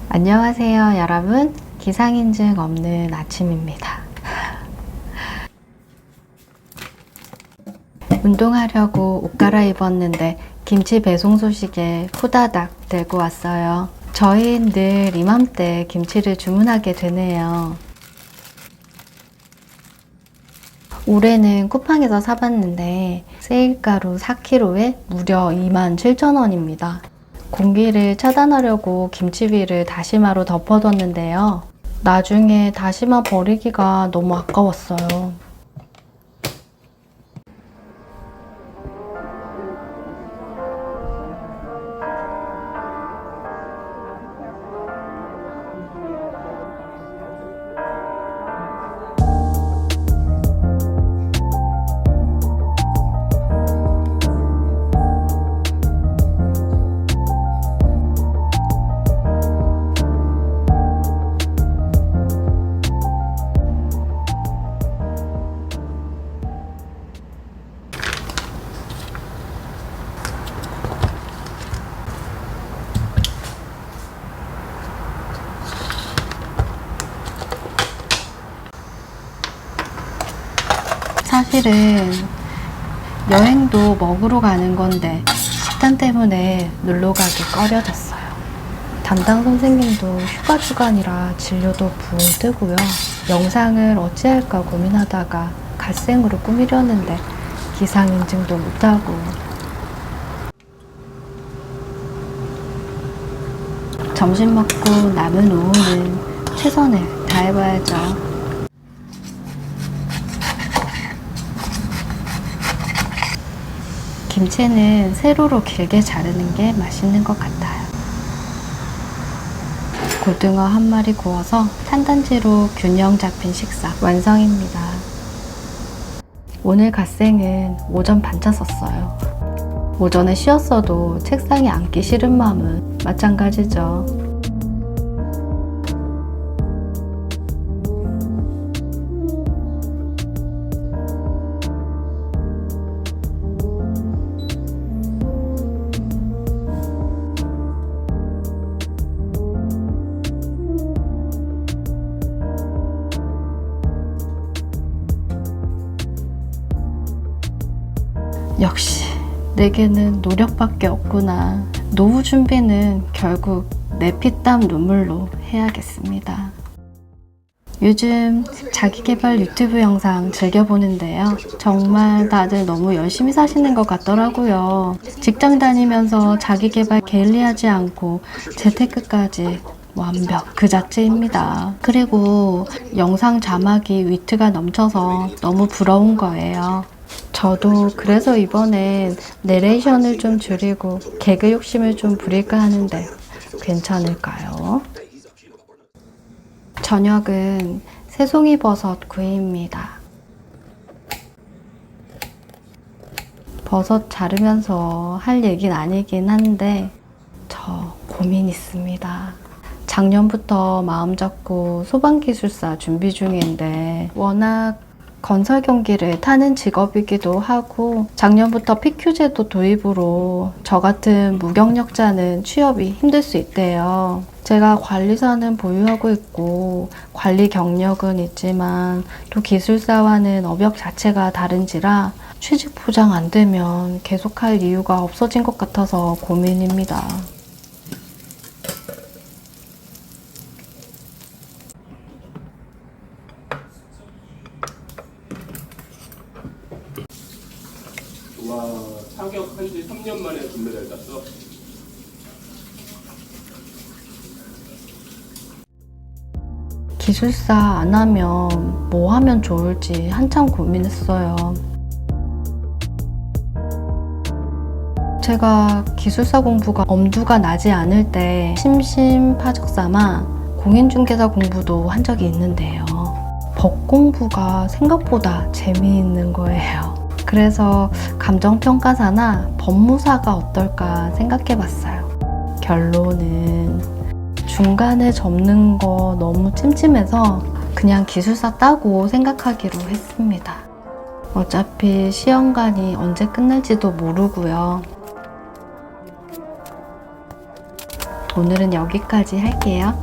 안녕하세요 여러분, 기상인증 없는 아침입니다. 운동하려고 옷 갈아입었는데 김치 배송 소식에 후다닥 들고 왔어요. 저희는 늘 이맘때 김치를 주문하게 되네요. 올해는 쿠팡에서 사봤는데 세일가로 4kg에 무려 27,000원입니다. 공기를 차단하려고 김치비를 다시마로 덮어뒀는데요. 나중에 다시마 버리기가 너무 아까웠어요. 사실은 여행도 먹으러 가는 건데 식단 때문에 놀러 가기 꺼려졌어요. 담당 선생님도 휴가 주간이라 진료도 붕 뜨고요. 영상을 어찌할까 고민하다가 갓생으로 꾸미려는데 기상인증도 못하고. 점심 먹고 남은 오후는 최선을 다해봐야죠. 김치는 세로로 길게 자르는 게 맛있는 것 같아요. 고등어 한 마리 구워서 탄단지로 균형 잡힌 식사 완성입니다. 오늘 갓생은 오전 반차 썼어요. 오전에 쉬었어도 책상에 앉기 싫은 마음은 마찬가지죠. 역시 내게는 노력밖에 없구나. 노후 준비는 결국 내 피땀 눈물로 해야겠습니다. 요즘 자기계발 유튜브 영상 즐겨보는데요. 정말 다들 너무 열심히 사시는 것 같더라고요. 직장 다니면서 자기계발 게을리하지 않고 재테크까지 완벽 그 자체입니다. 그리고 영상 자막이 위트가 넘쳐서 너무 부러운 거예요. 저도 그래서 이번엔 내레이션을 좀 줄이고 개그 욕심을 좀 부릴까 하는데 괜찮을까요? 저녁은 새송이 버섯 구이입니다. 버섯 자르면서 할 얘기는 아니긴 한데 저 고민 있습니다. 작년부터 마음 잡고 소방기술사 준비 중인데 워낙 건설 경기를 타는 직업이기도 하고 작년부터 PQ제도 도입으로 저 같은 무경력자는 취업이 힘들 수 있대요. 제가 관리사는 보유하고 있고 관리 경력은 있지만 또 기술사와는 업역 자체가 다른지라 취직 보장 안 되면 계속할 이유가 없어진 것 같아서 고민입니다. 와, 사격한 지 3년 만에 금메달 땄어. 기술사 안 하면 뭐 하면 좋을지 한참 고민했어요. 제가 기술사 공부가 엄두가 나지 않을 때 심심파적 삼아 공인중개사 공부도 한 적이 있는데요. 법 공부가 생각보다 재미있는 거예요. 그래서 감정평가사나 법무사가 어떨까 생각해봤어요. 결론은 중간에 접는 거 너무 찜찜해서 그냥 기술사 따고 생각하기로 했습니다. 어차피 시험관이 언제 끝날지도 모르고요. 오늘은 여기까지 할게요.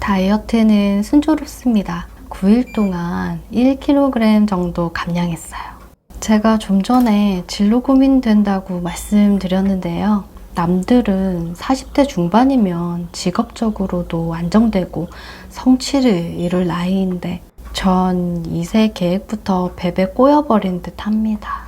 다이어트는 순조롭습니다. 9일 동안 1kg 정도 감량했어요. 제가 좀 전에 진로 고민된다고 말씀드렸는데요. 남들은 40대 중반이면 직업적으로도 안정되고 성취를 이룰 나이인데 전 2세 계획부터 베베 꼬여버린 듯 합니다.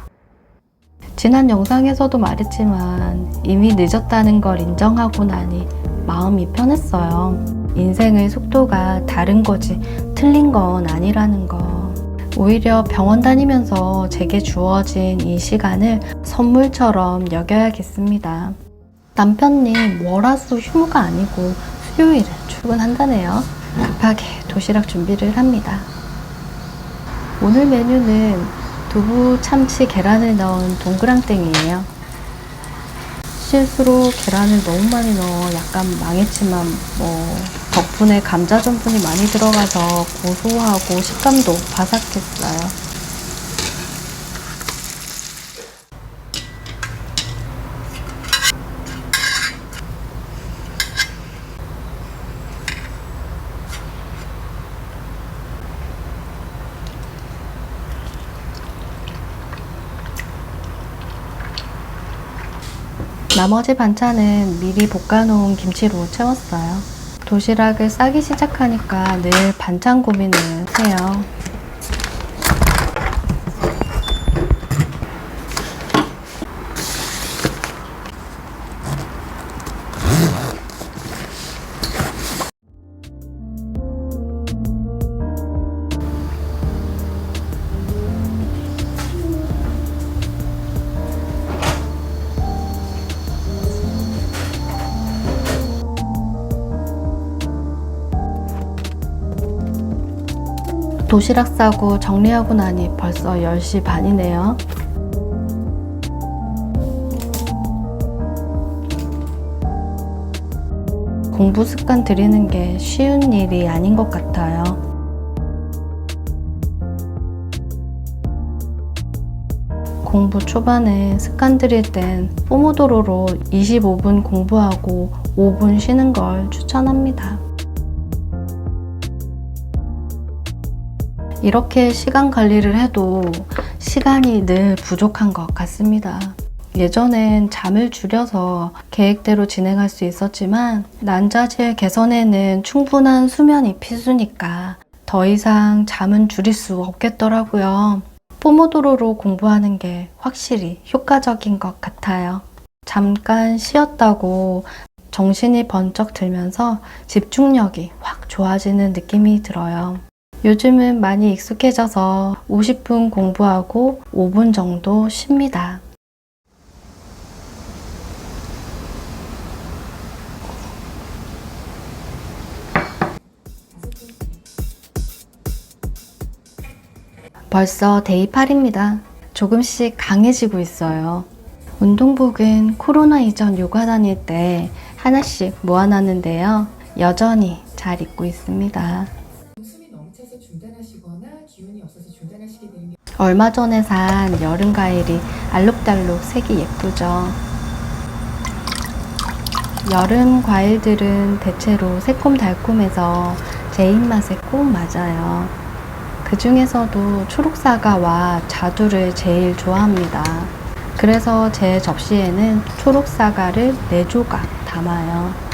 지난 영상에서도 말했지만 이미 늦었다는 걸 인정하고 나니 마음이 편했어요. 인생의 속도가 다른 거지 틀린 건 아니라는 거. 오히려 병원 다니면서 제게 주어진 이 시간을 선물처럼 여겨야겠습니다. 남편님 월화수 휴무가 아니고 수요일에 출근한다네요. 급하게 도시락 준비를 합니다. 오늘 메뉴는 두부, 참치, 계란을 넣은 동그랑땡이에요. 실수로 계란을 너무 많이 넣어 약간 망했지만 덕분에 감자 전분이 많이 들어가서 고소하고 식감도 바삭했어요. 나머지 반찬은 미리 볶아놓은 김치로 채웠어요. 도시락을 싸기 시작하니까 늘 반찬 고민을 해요. 도시락 싸고 정리하고 나니 벌써 10시 반이네요. 공부 습관 들이는 게 쉬운 일이 아닌 것 같아요. 공부 초반에 습관 들일 땐 포모도로로 25분 공부하고 5분 쉬는 걸 추천합니다. 이렇게 시간 관리를 해도 시간이 늘 부족한 것 같습니다. 예전엔 잠을 줄여서 계획대로 진행할 수 있었지만 난자질 개선에는 충분한 수면이 필수니까 더 이상 잠은 줄일 수 없겠더라고요. 포모도로로 공부하는 게 확실히 효과적인 것 같아요. 잠깐 쉬었다고 정신이 번쩍 들면서 집중력이 확 좋아지는 느낌이 들어요. 요즘은 많이 익숙해져서 50분 공부하고 5분 정도 쉽니다. 벌써 데이 8입니다. 조금씩 강해지고 있어요. 운동복은 코로나 이전 요가 다닐 때 하나씩 모아놨는데요. 여전히 잘 입고 있습니다. 숨이 넘쳐서 중단하시거나 기운이 없어서 중단하시게 되면 얼마 전에 산 여름 과일이 알록달록 색이 예쁘죠. 여름 과일들은 대체로 새콤달콤해서 제 입맛에 꼭 맞아요. 그 중에서도 초록사과와 자두를 제일 좋아합니다. 그래서 제 접시에는 초록사과를 4조각 담아요.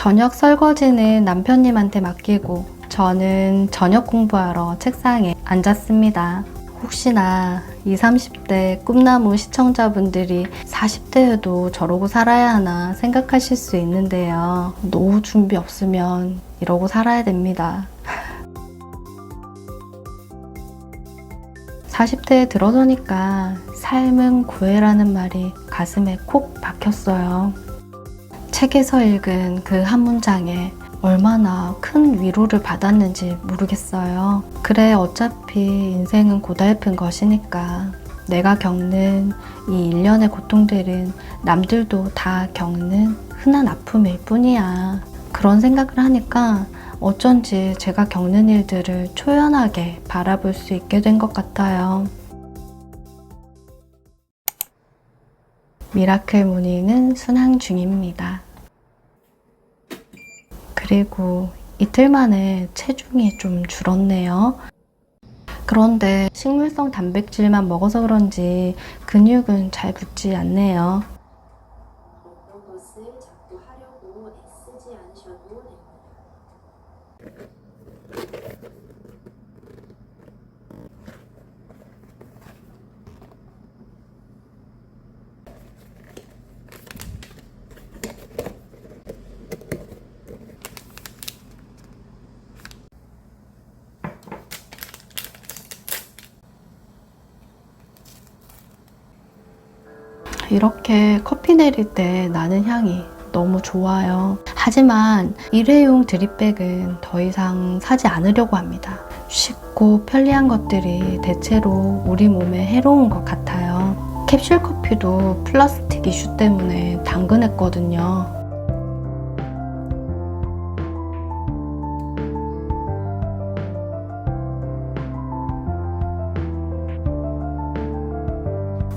저녁 설거지는 남편님한테 맡기고 저는 저녁 공부하러 책상에 앉았습니다. 혹시나 20, 30대 꿈나무 시청자분들이 40대에도 저러고 살아야 하나 생각하실 수 있는데요. 노후 준비 없으면 이러고 살아야 됩니다. 40대에 들어서니까 삶은 고해라는 말이 가슴에 콕 박혔어요. 책에서 읽은 그 한 문장에 얼마나 큰 위로를 받았는지 모르겠어요. 그래, 어차피 인생은 고달픈 것이니까 내가 겪는 이 일련의 고통들은 남들도 다 겪는 흔한 아픔일 뿐이야. 그런 생각을 하니까 어쩐지 제가 겪는 일들을 초연하게 바라볼 수 있게 된 것 같아요. 미라클 모닝은 순항 중입니다. 그리고 이틀 만에 체중이 좀 줄었네요. 그런데 식물성 단백질만 먹어서 그런지 근육은 잘 붙지 않네요. 어떤 것을 자꾸 하려고 애쓰지 않으셔도 됩니다. 이렇게 커피 내릴 때 나는 향이 너무 좋아요. 하지만 일회용 드립백은 더 이상 사지 않으려고 합니다. 쉽고 편리한 것들이 대체로 우리 몸에 해로운 것 같아요. 캡슐 커피도 플라스틱 이슈 때문에 당근했거든요.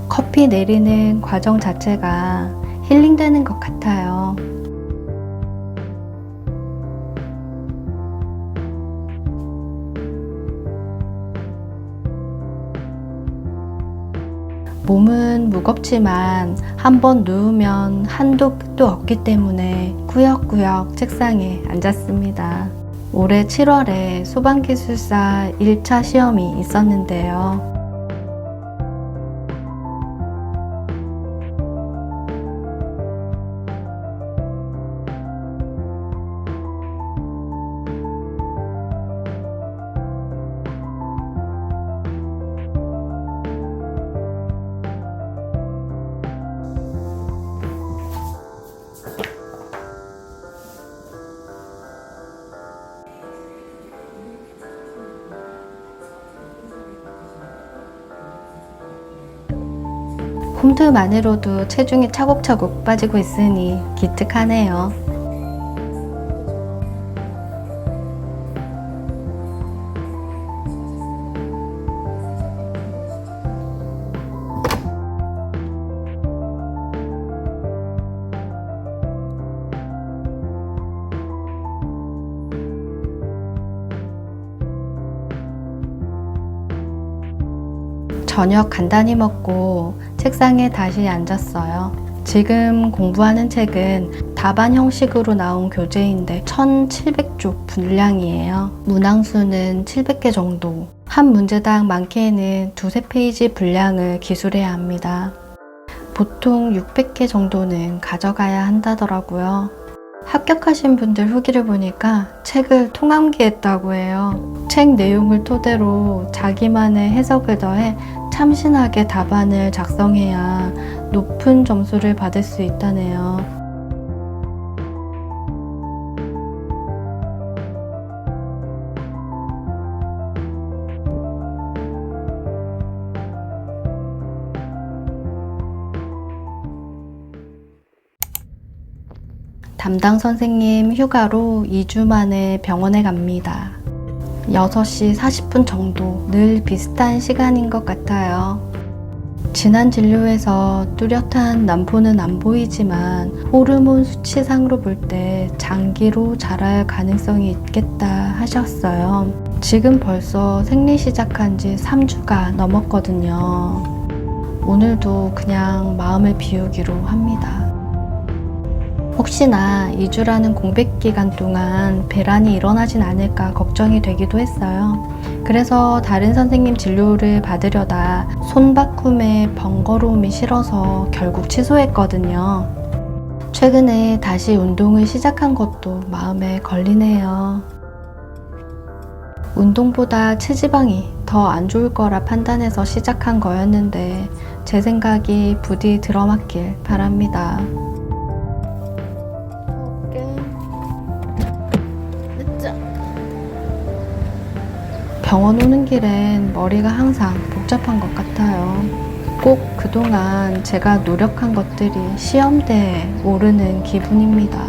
커피 내리는 과정 자체가 힐링되는 것 같아요. 몸은 무겁지만 한번 누우면 한도 끝도 없기 때문에 꾸역꾸역 책상에 앉았습니다. 올해 7월에 소방기술사 1차 시험이 있었는데요. 홈트만으로도 체중이 차곡차곡 빠지고 있으니 기특하네요. 저녁 간단히 먹고 책상에 다시 앉았어요. 지금 공부하는 책은 답안 형식으로 나온 교재인데 1700쪽 분량이에요. 문항수는 700개 정도. 한 문제당 많게는 2-3페이지 분량을 기술해야 합니다. 보통 600개 정도는 가져가야 한다더라고요. 합격하신 분들 후기를 보니까 책을 통암기했다고 해요. 책 내용을 토대로 자기만의 해석을 더해 참신하게 답안을 작성해야 높은 점수를 받을 수 있다네요. 담당 선생님 휴가로 2주 만에 병원에 갑니다. 6시 40분 정도, 늘 비슷한 시간인 것 같아요. 지난 진료에서 뚜렷한 난포는 안 보이지만 호르몬 수치상으로 볼 때 장기로 자랄 가능성이 있겠다 하셨어요. 지금 벌써 생리 시작한 지 3주가 넘었거든요. 오늘도 그냥 마음을 비우기로 합니다. 혹시나 2주라는 공백 기간 동안 배란이 일어나진 않을까 걱정이 되기도 했어요. 그래서 다른 선생님 진료를 받으려다 손바꿈에 번거로움이 싫어서 결국 취소했거든요. 최근에 다시 운동을 시작한 것도 마음에 걸리네요. 운동보다 체지방이 더 안 좋을 거라 판단해서 시작한 거였는데 제 생각이 부디 들어맞길 바랍니다. 병원 오는 길엔 머리가 항상 복잡한 것 같아요. 꼭 그동안 제가 노력한 것들이 시험대에 오르는 기분입니다.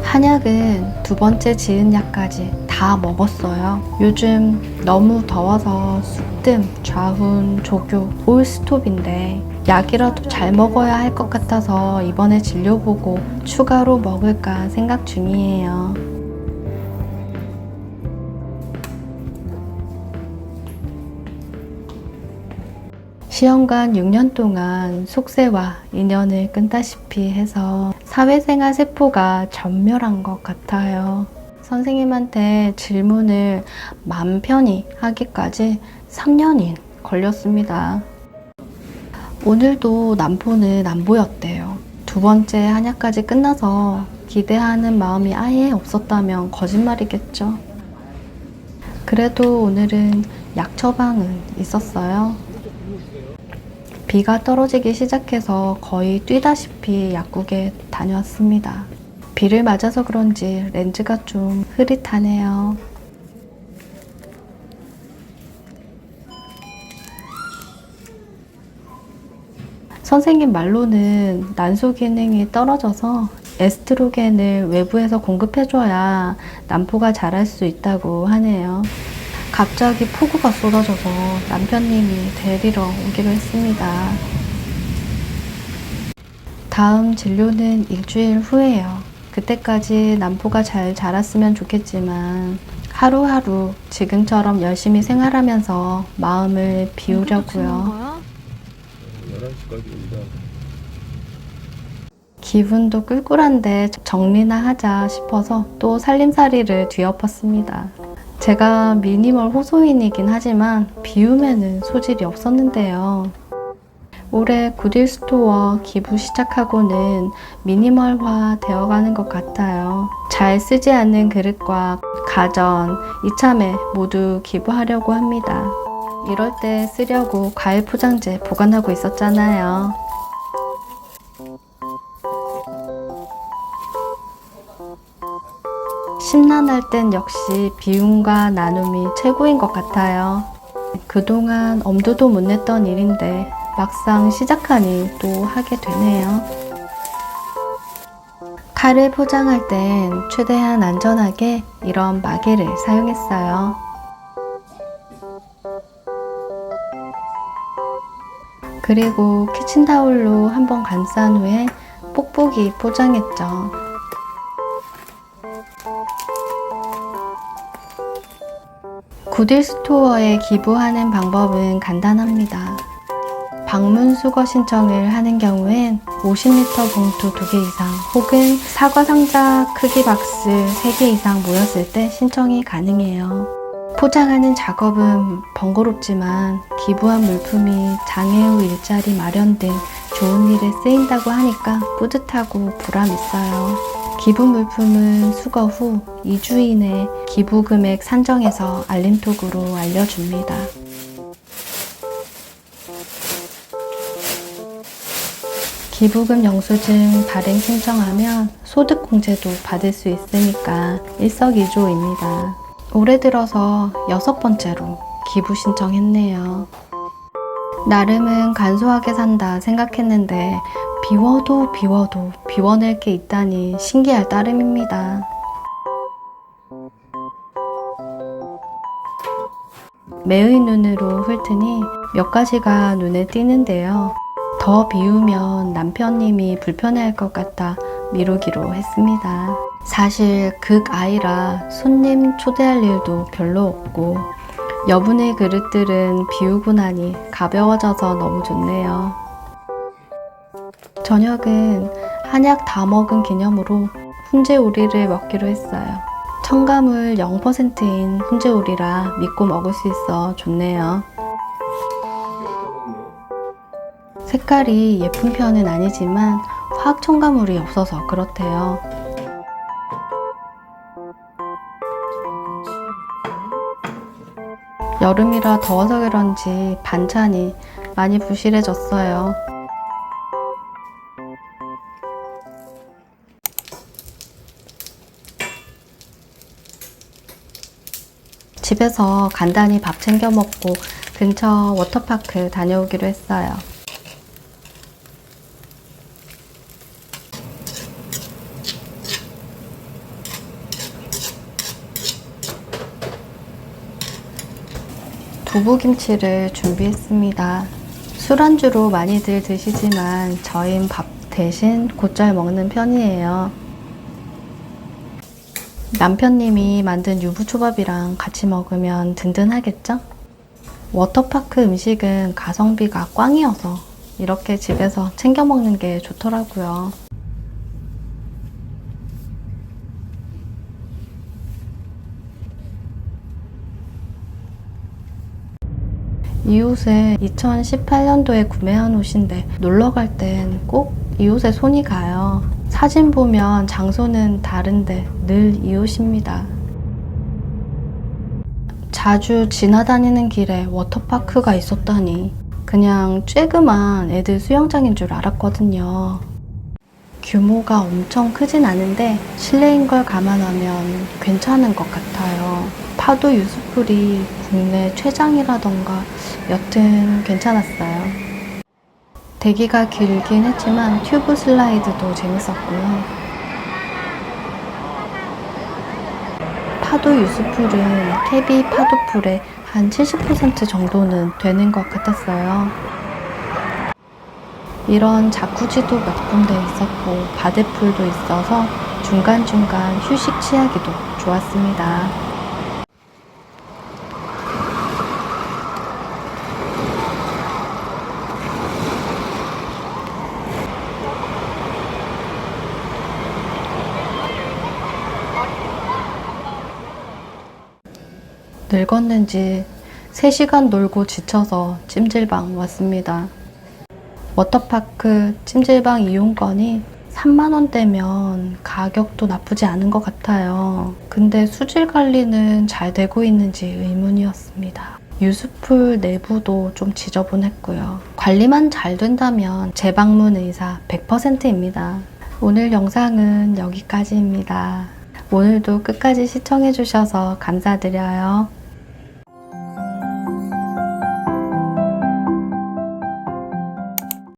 한약은 두 번째 지은 약까지 다 먹었어요. 요즘 너무 더워서 숙뜸, 좌훈, 조교, 올스톱인데 약이라도 잘 먹어야 할 것 같아서 이번에 진료 보고 추가로 먹을까 생각 중이에요. 시험관 6년 동안 속세와 인연을 끊다시피 해서 사회생활 세포가 전멸한 것 같아요. 선생님한테 질문을 맘 편히 하기까지 3년이 걸렸습니다. 오늘도 남포는 안 보였대요. 두 번째 한약까지 끝나서 기대하는 마음이 아예 없었다면 거짓말이겠죠. 그래도 오늘은 약 처방은 있었어요. 비가 떨어지기 시작해서 거의 뛰다시피 약국에 다녀왔습니다. 비를 맞아서 그런지 렌즈가 좀 흐릿하네요. 선생님 말로는 난소 기능이 떨어져서 에스트로겐을 외부에서 공급해줘야 난포가 자랄 수 있다고 하네요. 갑자기 폭우가 쏟아져서 남편님이 데리러 오기로 했습니다. 다음 진료는 일주일 후예요. 그때까지 난포가 잘 자랐으면 좋겠지만 하루하루 지금처럼 열심히 생활하면서 마음을 비우려고요. 11시까지 온다. 기분도 꿀꿀한데 정리나 하자 싶어서 또 살림살이를 뒤엎었습니다. 제가 미니멀 호소인이긴 하지만 비움에는 소질이 없었는데요. 올해 굿일 스토어 기부 시작하고는 미니멀화 되어가는 것 같아요. 잘 쓰지 않는 그릇과 가전, 이참에 모두 기부하려고 합니다. 이럴 때 쓰려고 과일 포장재 보관하고 있었잖아요. 심란할 땐 역시 비움과 나눔이 최고인 것 같아요. 그동안 엄두도 못 냈던 일인데 막상 시작하니 또 하게 되네요. 칼을 포장할 땐 최대한 안전하게 이런 마개를 사용했어요. 그리고 키친타올로 한번 감싼 후에 뽁뽁이 포장했죠. 굿일 스토어에 기부하는 방법은 간단합니다. 방문 수거 신청을 하는 경우엔 50리터 봉투 2개 이상 혹은 사과 상자 크기 박스 3개 이상 모였을 때 신청이 가능해요. 포장하는 작업은 번거롭지만 기부한 물품이 장애 후 일자리 마련 등 좋은 일에 쓰인다고 하니까 뿌듯하고 보람 있어요. 기부 물품은 수거 후 2주 이내 기부 금액 산정해서 알림톡으로 알려줍니다. 기부금 영수증 발행 신청하면 소득공제도 받을 수 있으니까 일석이조입니다. 올해 들어서 6번째로 기부 신청했네요. 나름은 간소하게 산다 생각했는데 비워도 비워낼 게 있다니 신기할 따름입니다. 매의 눈으로 훑으니 몇 가지가 눈에 띄는데요. 더 비우면 남편님이 불편해할 것 같아 미루기로 했습니다. 사실 극아이라 손님 초대할 일도 별로 없고 여분의 그릇들은 비우고 나니 가벼워져서 너무 좋네요. 저녁은 한약 다 먹은 기념으로 훈제오리를 먹기로 했어요. 첨가물 0%인 훈제오리라 믿고 먹을 수 있어 좋네요. 색깔이 예쁜 편은 아니지만 화학 첨가물이 없어서 그렇대요. 여름이라 더워서 그런지 반찬이 많이 부실해졌어요. 집에서 간단히 밥 챙겨 먹고 근처 워터파크 다녀오기로 했어요. 두부김치를 준비했습니다. 술안주로 많이들 드시지만 저흰 밥 대신 곧잘 먹는 편이에요. 남편님이 만든 유부초밥이랑 같이 먹으면 든든하겠죠? 워터파크 음식은 가성비가 꽝이어서 이렇게 집에서 챙겨 먹는 게 좋더라고요. 이 옷은 2018년도에 구매한 옷인데 놀러 갈 땐 꼭 이 옷에 손이 가요. 사진 보면 장소는 다른데 늘 이 옷입니다. 자주 지나다니는 길에 워터파크가 있었다니 그냥 쬐그만 애들 수영장인 줄 알았거든요. 규모가 엄청 크진 않은데 실내인 걸 감안하면 괜찮은 것 같아요. 파도 유수풀이 국내 최장이라던가 여튼 괜찮았어요. 대기가 길긴 했지만 튜브 슬라이드도 재밌었고요. 파도 유수풀은 KB 파도풀의 한 70% 정도는 되는 것 같았어요. 이런 자쿠지도 몇 군데 있었고 바데풀도 있어서 중간중간 휴식 취하기도 좋았습니다. 늙었는지 3시간 놀고 지쳐서 찜질방 왔습니다. 워터파크 찜질방 이용권이 3만원대면 가격도 나쁘지 않은 것 같아요. 근데 수질 관리는 잘 되고 있는지 의문이었습니다. 유수풀 내부도 좀 지저분했고요. 관리만 잘 된다면 재방문 의사 100%입니다. 오늘 영상은 여기까지입니다. 오늘도 끝까지 시청해주셔서 감사드려요.